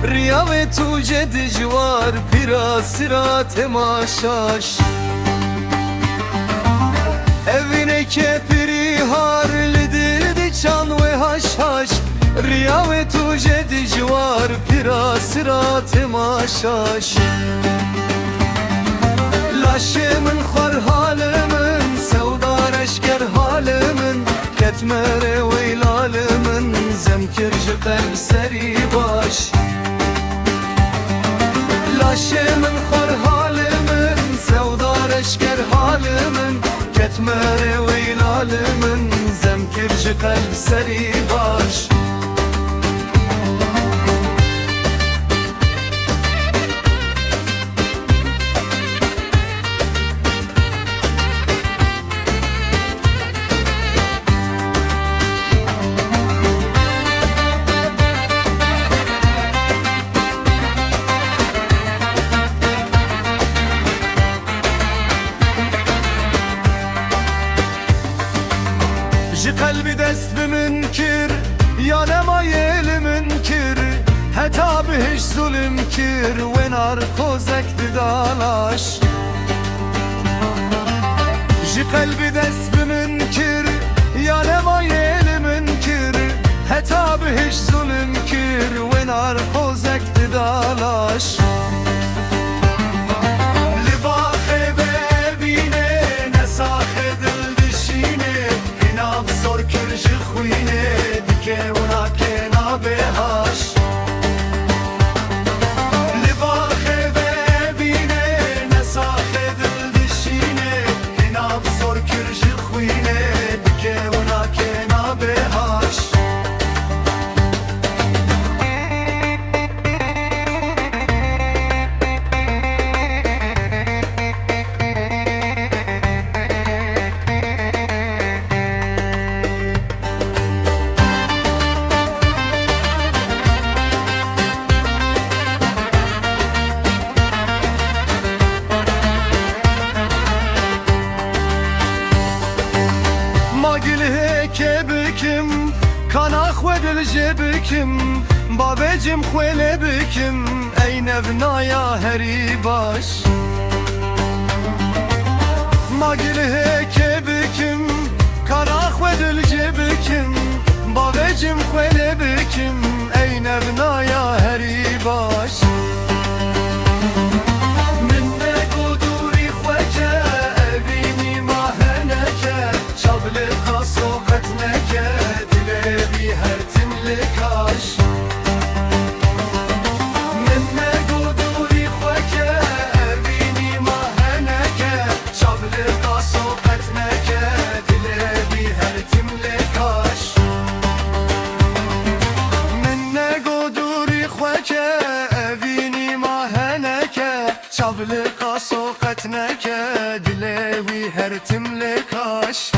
ریا و تو جد جوار پیرا سرا تماشاش evine kepiri har lidirdi çan ve haş haş Riya ve tu jedi civar pira sıra temaşaş Laşımın xar halimin sevdar eşker halimin Ketmere ve ilalimin zemkirci kalb seri baş Laşımın xar halimin sevdar eşker halimin Ketmere ve ilalimin zemkirci kalb seri baş Ji kalbi dest biminkir Ya nemayeli münkir Heta bi hiç zulüm kir Ve narkozek didalaş Ji kalbi dest biminkir Ya nemayeli münkir Heta bi hiç zulüm kir Ve narkozek didalaş Kebikim kanaq ve dil jebikim babecim xwele bikim ey nevnaya heri baş magile kebikim kanaq ve dil jebikim babecim xwele bikim ey nevnaya heri baş Çavlıqa soqat neke dilevi her timle kaş